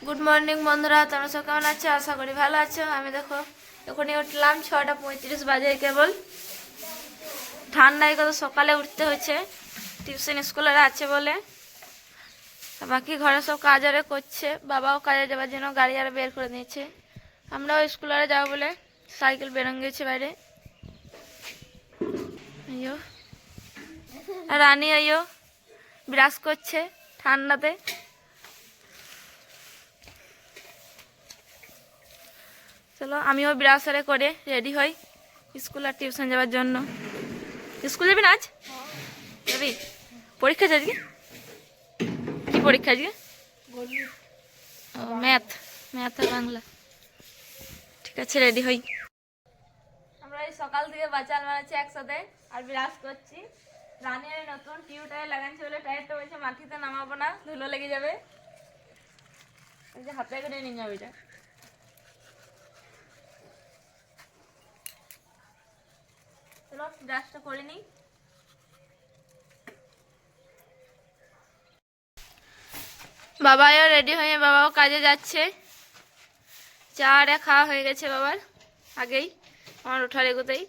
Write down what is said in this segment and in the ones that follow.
Good morning বন্ধুরা, তোমরা সব কেমন আছো? আশা করি ভালো আছো। আমি দেখো এখনই উঠলাম, 6টা 35 বাজে কেবল। ঠান্ডায় কত সকালে উঠতে হচ্ছে, টিউশন স্কুলের আছে বলে। বাকি ঘরে সব কাজ আরে করছে, বাবাও কাজে যাওয়ার জন্য গাড়ি আরে বের করে নিয়েছে। আমরাও স্কুলে যাবো বলে সাইকেল বেরোন গেছে বাইরে। আইয়ো, আর রানী আইয়ো ব্রাশ করছে ঠান্ডাতে। চলো আমিও ব্রাশ আরে করে রেডি হই স্কুল আর টিউশন যাওয়ার জন্য। স্কুল যাবি না আজ? যাবি? পরীক্ষা আছে আজকে? কি পরীক্ষা আজকে? ম্যাথ ম্যাথ আর বাংলা। ঠিক আছে, রেডি হই। আমরা এই সকাল থেকে বাচাল মারাচ্ছি একসাথে আর ব্রাশ করছি। রানির নতুন টিউ টায়ার লাগাচ্ছি বলে টায়ারটা বলছে মাটিতে নামাবো না, ধুলো লেগে যাবে। এই যে হাতে করে নিয়ে যাবে এটা। চলো ব্রাশটা করে নিই। বাবাও রেডি হয়ে বাবাও কাজে যাচ্ছে। চা আর খাওয়া হয়ে গেছে বাবার আগেই, আমার ওঠার এগোতেই।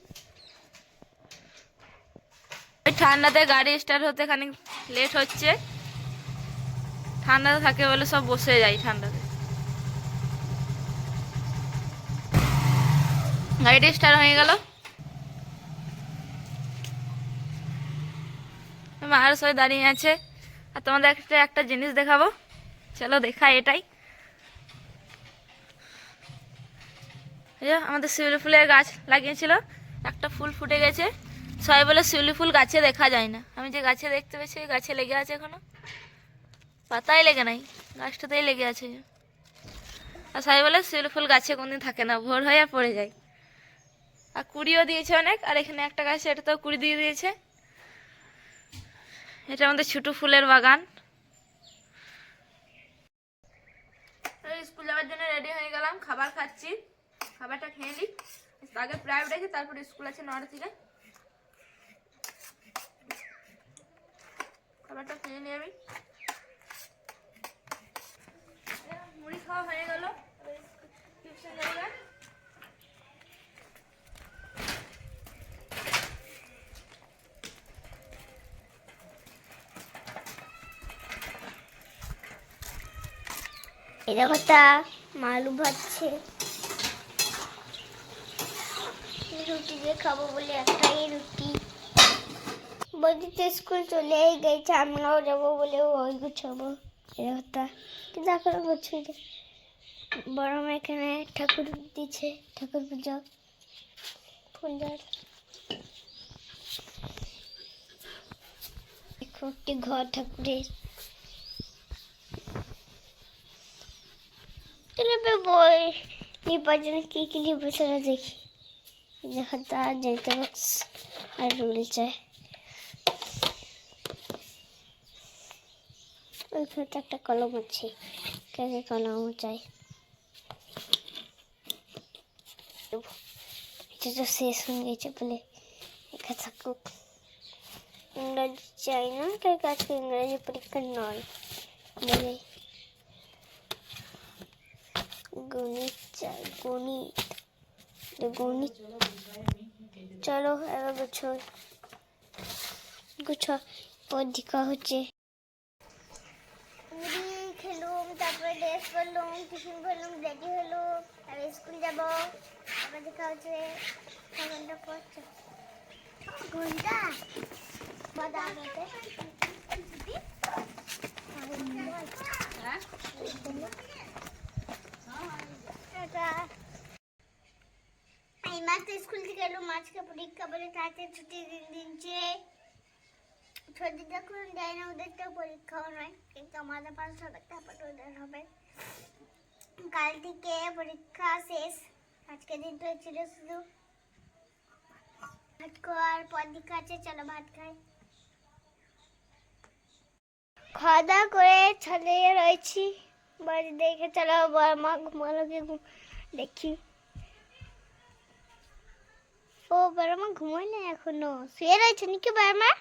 ওই ঠান্ডাতে গাড়ি স্টার্ট হতে খানিক লেট হচ্ছে, ঠান্ডাতে থাকে বলে সব বসে যায় ঠান্ডাতে। গাড়িটা স্টার্ট হয়ে গেল। মার সবাই দাঁড়িয়ে আছে আর তোমাদের একটা জিনিস দেখাবো, চলো দেখা। এটাই আমাদের শিউলি ফুলের গাছ লাগিয়েছিল, একটা ফুল ফুটে গেছে। সবাই বলে শিউলি ফুল গাছে দেখা যায় না, আমি যে গাছে দেখতে পেয়েছি গাছে লেগে আছে, এখনো পাতাই লেগে নাই, গাছটাতেই লেগে আছে। আর সবাই বলে শিউলি ফুল গাছে কোনদিন থাকে না, ভোর হয়ে পড়ে যায়। আর কুড়িও দিয়েছে অনেক, আর এখানে একটা গাছ এটাতেও কুড়ি দিয়ে দিয়েছে। এটা আমাদের ছোট ফুলের বাগান। স্কুল যাওয়ার জন্য রেডি হয়ে গেলাম, খাবার খাচ্ছি। খাবারটা খেয়ে নিই, আগে প্রাইভেট রেখে তারপরে স্কুল আছে 9টা থেকে। খাবারটা খেয়ে নিয়ে আমি মুড়ি খাওয়া হয়ে গেল, টিউশন যাবে। এটা কথা মালু ভাজছে, রুটি দিয়ে খাবো বলে একটাই রুটি। বদিতে স্কুল চলে গেছে, আমরাও যাবো বলে ওই গুছাবো। এটা কথা কিন্তু এখনো গুছাই না। বড় মা এখানে ঠাকুর দিচ্ছে, ঠাকুর পুজো পূজার। দেখো একটি ঘর ঠাকুরের। বই লিপার জন্য কি কি লিপে সেটা দেখি। দেখা তার জেন্টার বক্স আর রুল চাই। ওইখানে তো একটা কলম আছে, কে কলম চাই। এটা তো শেষ হয়ে গেছে বলে একা থাকুক। ইংরাজি চাই না, তাই আজকে ইংরাজি পরীক্ষা নয় বলে গণিত চাই। গণিত গণিত চলো এবার গুছো গুছো পরীক্ষা হচ্ছে। খেলুম, তারপরে ড্রেস করলুম, টিফিন করলুম, রেডি হলো, তারপরে স্কুল যাবো। আবার দেখা হচ্ছে 6 ঘন্টা পর। 6 ঘন্টা বাদামতে আমি মাত্র স্কুল থেকে এলো, মাঝকে পরীক্ষা বলে তাতে ছুটি দিচ্ছে। ছুটি যখন দেয় না ওদের তো পরীক্ষাও নয়, কিন্তু আমাদের 5 হবে, তারপর ওদের হবে। কাল থেকে পরীক্ষা শেষ, আজকে দিনটা ছিল শুধু ভাত খাওয়ার পরীক্ষা আছে। চলো ভাত খাই। খাওয়া দাওয়া করে ছাদে রয়েছি, বাড়ি দেখে চলো মা ঘুমালো কি দেখি। ও বড় মা ঘুমায় না এখনো, শুয়ে রয়েছে নাকি বড় মা?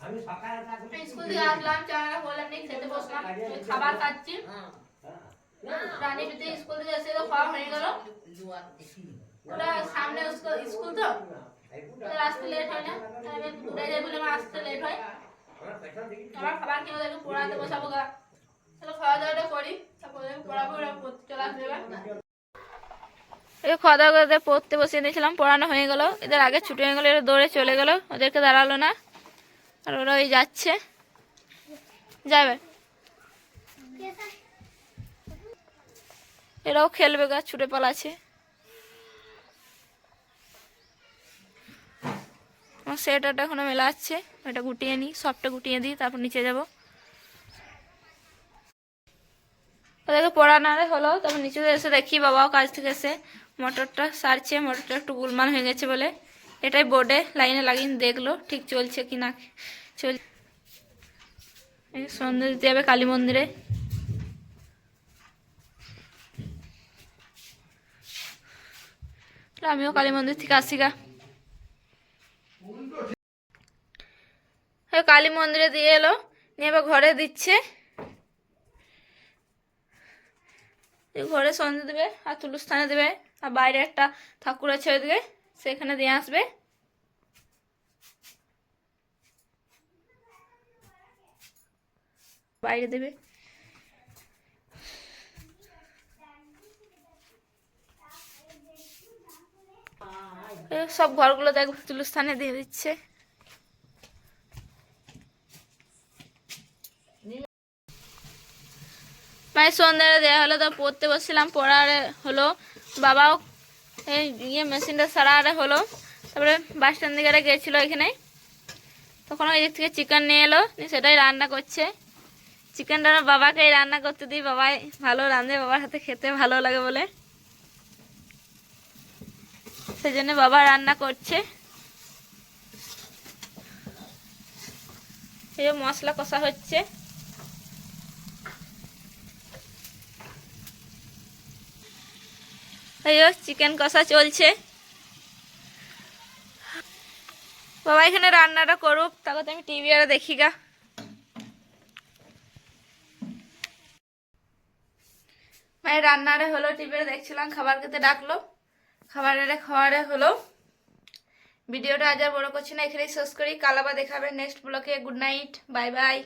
স্কুল থেকে আসলাম, চাটা বললাম নিয়ে খেতে বসলাম, খাবার খাচ্ছি। রানী পিতে স্কুল থেকে এসে তো খাওয়া হয়ে গেল। ওটা সামনে স্কুল তো আসতে লেট হয় না, আমি দূরে যাই বলে আমার আসতে লেট হয়। আমার খাবার খেয়ে ওদেরকে পড়াতে বসাবো গা, তাহলে খাওয়া দাওয়াটা করি, তারপর ওদেরকে পড়াবো, ওরা পড়তে চলে আসবে। এই খাওয়া দাওয়া করে পড়তে বসিয়ে দিয়েছিলাম, পড়ানো হয়ে গেল। এদের আগে ছুটি হয়ে গেলো, এরা দৌড়ে চলে গেল, ওদেরকে দাঁড়ালো না। আর ওরা ওই যাচ্ছে, যাবে, এরাও খেলবে গা, ছুটে পালাচ্ছে। আমার সোয়েটারটা এখনো মেলা আছে, এটা গুটিয়ে নিই, সবটা গুটিয়ে দিই, তারপর নিচে যাব। ওদেরকে পড়ানো হলো, তারপর নিচে এসে দেখি বাবাও কাজ থেকে এসে মোটরটা সারছে। মোটরটা একটু গোলমাল হয়ে গেছে বলে এটাই বোর্ডে লাইনে লাগিয়ে দেখলো ঠিক চলছে কি না। চল, সন্ধ্যে দিতে যাবে কালী মন্দিরে। আমিও কালী মন্দির থেকে আসি গা। কালী মন্দিরে দিয়ে এলো, নিয়ে এবার ঘরে দিচ্ছে। ঘরে সন্ধ্যে দেবে আর তুলস্থানে দেবে, আর বাইরে একটা ঠাকুর আছে ওইদিকে, সেখানে দিয়ে আসবে। বাইরে দেবে। সব ঘরগুলো দেখবে তুলস্থানে দিয়ে দিচ্ছে। মায়ের সন্ধ্যাটা দেওয়া হলো, তো পড়তে বসছিলাম, পড়ারে হলো। বাবাও এই মেশিনটা সারারে হলো। তারপরে বাস স্ট্যান্ড দিকে গেছিলো এখানে, তখন ওই দিক থেকে চিকেন নিয়ে এলো, সেটাই রান্না করছে। চিকেনটা বাবাকে রান্না করতে দিই, বাবাই ভালো রাঁধে, বাবার হাতে খেতে ভালো লাগে বলে, সেই জন্য বাবা রান্না করছে। এই মশলা কষা হচ্ছে। এই চিকেন কষা চলছে। বাবা এখানে রান্নাটা করুক, তারপর আমি টিভি আর দেখি গা। মায়ের রান্নারে হলো, টিভিতে দেখছিলাম, খাবার খেতে ডাকলো, খাওয়ারে হলো। ভিডিওটা আজ আর বড় করছি না, এখানেই শেষ করি। কাল আবার দেখাবে নেক্সট ব্লগে। Good night, bye bye.